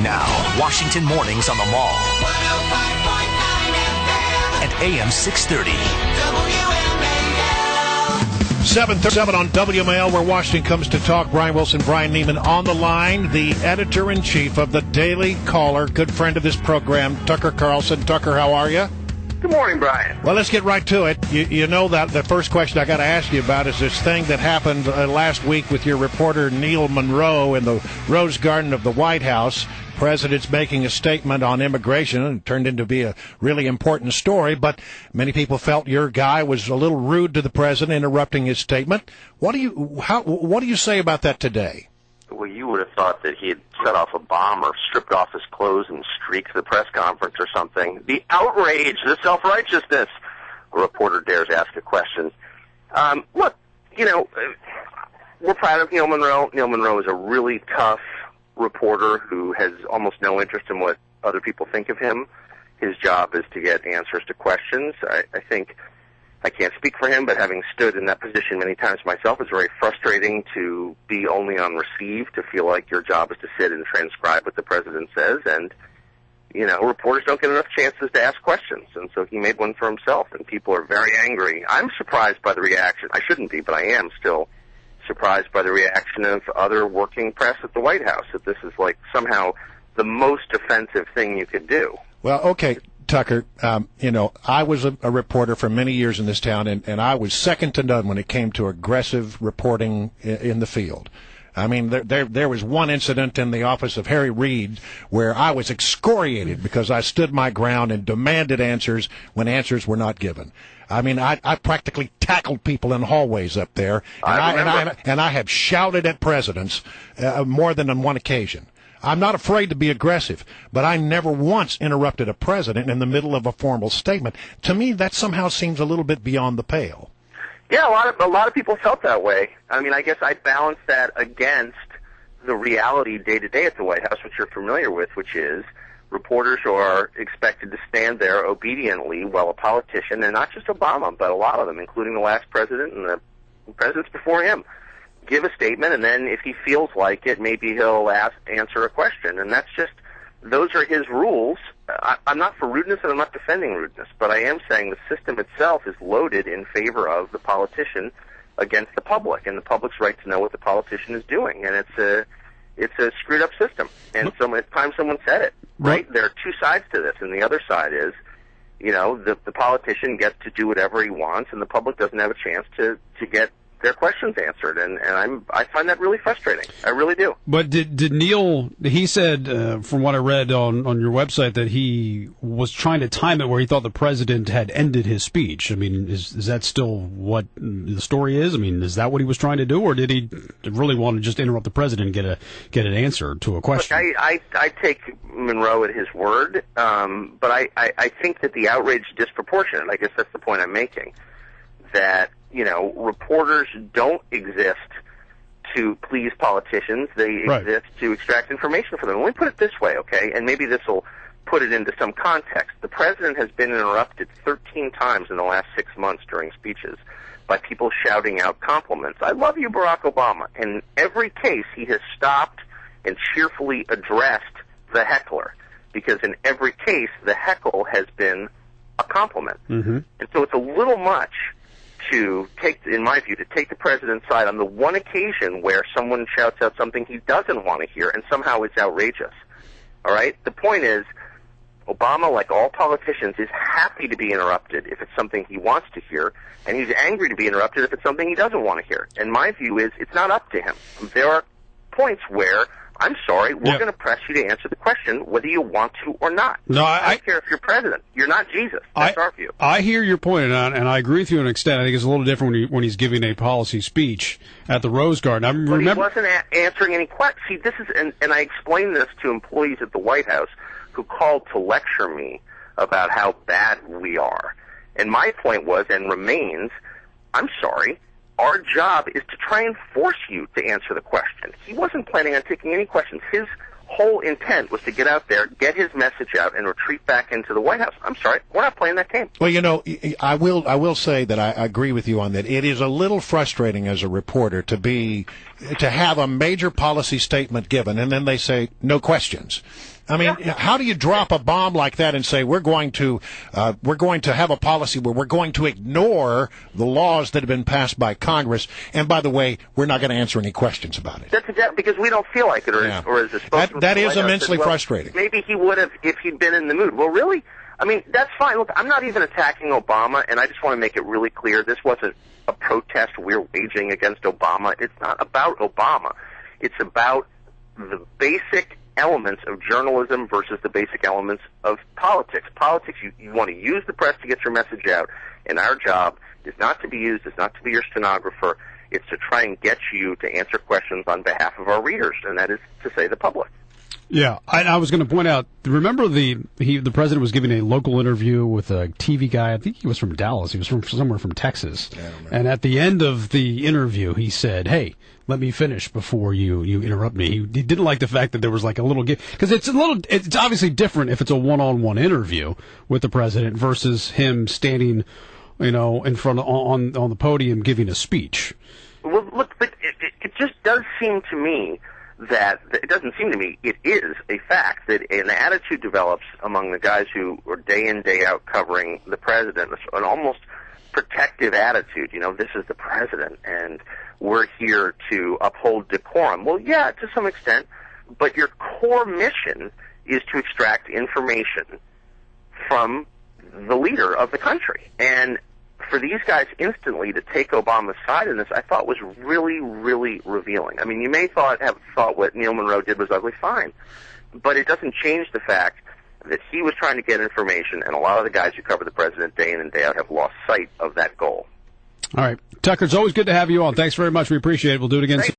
Now, Washington Mornings on the Mall. 105.9 FM. And AM 630. WMAL. 7:37 on WMAL, where Washington comes to talk. Brian Wilson, Brian Neiman on the line, the editor-in-chief of the Daily Caller, good friend of this program, Tucker Carlson. Tucker, how are you? Good morning, Brian. Well, let's get right to it. You know that the first question I got to ask you about is this thing that happened last week with your reporter Neil Monroe in the Rose Garden of the White House. President's making a statement on immigration, and it turned into be a really important story, but many people felt your guy was a little rude to the president, interrupting his statement. What do you say about that today? Well, you would have thought that he had set off a bomb or stripped off his clothes and streaked the press conference or something. The outrage, the self-righteousness. A reporter dares ask a question. Look, we're proud of Neil Monroe. Neil Monroe is a really tough reporter who has almost no interest in what other people think of him. His job is to get answers to questions. I think, I can't speak for him, but having stood in that position many times myself, it's very frustrating to be only on receive, to feel like your job is to sit and transcribe what the president says, and, reporters don't get enough chances to ask questions, and so he made one for himself, and people are very angry. I'm surprised by the reaction. I shouldn't be, but I am still surprised by the reaction of other working press at the White House, that this is like somehow the most offensive thing you could do. Well, okay, Tucker, I was a reporter for many years in this town, and I was second to none when it came to aggressive reporting in the field. I mean, there was one incident in the office of Harry Reid where I was excoriated because I stood my ground and demanded answers when answers were not given. I mean, I practically tackled people in hallways up there, and I have shouted at presidents more than on one occasion. I'm not afraid to be aggressive, but I never once interrupted a president in the middle of a formal statement. To me, that somehow seems a little bit beyond the pale. Yeah, a lot of people felt that way. I mean, I guess I balance that against the reality day to day at the White House, which you're familiar with, which is reporters are expected to stand there obediently while a politician, and not just Obama, but a lot of them, including the last president and the presidents before him, give a statement, and then if he feels like it, maybe he'll answer a question. And those are his rules. I'm not for rudeness, and I'm not defending rudeness, but I am saying the system itself is loaded in favor of the politician against the public, and the public's right to know what the politician is doing. And it's a screwed up system. And it's time someone said it, right? There are two sides to this, and the other side is, the politician gets to do whatever he wants, and the public doesn't have a chance to get their questions answered, and I find that really frustrating. I really do. But did Neil? He said, from what I read on your website, that he was trying to time it where he thought the president had ended his speech. I mean, is that still what the story is? I mean, is that what he was trying to do, or did he really want to just interrupt the president and get an answer to a question? Look, I take Monroe at his word, but I think that the outrage is disproportionate. I guess that's the point I'm making. That reporters don't exist to please politicians. They exist to extract information from them. Let me put it this way, okay? And maybe this will put it into some context. The president has been interrupted 13 times in the last 6 months during speeches by people shouting out compliments. I love you, Barack Obama. In every case, he has stopped and cheerfully addressed the heckler, because in every case, the heckle has been a compliment. Mm-hmm. And so it's a little much to take, in my view, to take the president's side on the one occasion where someone shouts out something he doesn't want to hear, and somehow it's outrageous. All right? The point is, Obama, like all politicians, is happy to be interrupted if it's something he wants to hear, and he's angry to be interrupted if it's something he doesn't want to hear. And my view is, it's not up to him. There are points where, I'm sorry, we're going to press you to answer the question whether you want to or not. No, I don't care if you're president. You're not Jesus. That's our view. I hear your point, and I agree with you to an extent. I think it's a little different when he's giving a policy speech at the Rose Garden. But he wasn't answering any questions. See, this is, and I explained this to employees at the White House who called to lecture me about how bad we are. And my point was, and remains, I'm sorry, our job is to try and force you to answer the question. He wasn't planning on taking any questions. His whole intent was to get out there, get his message out, and retreat back into the White House. I'm sorry, we're not playing that game. Well, I will say that I agree with you on that. It is a little frustrating as a reporter to have a major policy statement given, and then they say no questions. I mean, how do you drop a bomb like that and say we're going to have a policy where we're going to ignore the laws that have been passed by Congress, and by the way, we're not going to answer any questions about it? That's exactly because we don't feel like it, or as a spokesman. That is immensely frustrating. Maybe he would have if he'd been in the mood. Well, really? I mean, that's fine. Look, I'm not even attacking Obama, and I just want to make it really clear this wasn't a protest we're waging against Obama. It's not about Obama. It's about the basic elements of journalism versus the basic elements of politics. Politics, you want to use the press to get your message out, and our job is not to be used, is not to be your stenographer. It's to try and get you to answer questions on behalf of our readers, and that is to say the public. Yeah, I was going to point out, remember the president was giving a local interview with a TV guy, I think he was from Dallas, he was from somewhere from Texas, and at the end of the interview he said, hey, let me finish before you interrupt me. He didn't like the fact that there was like a little because it's obviously different if it's a one-on-one interview with the president versus him standing, in front on the podium giving a speech. Well, look, but it just does seem to me that it doesn't seem to me, it is a fact that an attitude develops among the guys who are day in, day out covering the president, an almost protective attitude. This is the president, and we're here to uphold decorum. Well, yeah, to some extent, but your core mission is to extract information from the leader of the country. And for these guys instantly to take Obama's side in this, I thought was really, really revealing. I mean, you may have thought what Neil Monroe did was ugly, fine, but it doesn't change the fact that he was trying to get information, and a lot of the guys who cover the president day in and day out have lost sight of that goal. All right. Tucker, it's always good to have you on. Thanks very much. We appreciate it. We'll do it again soon.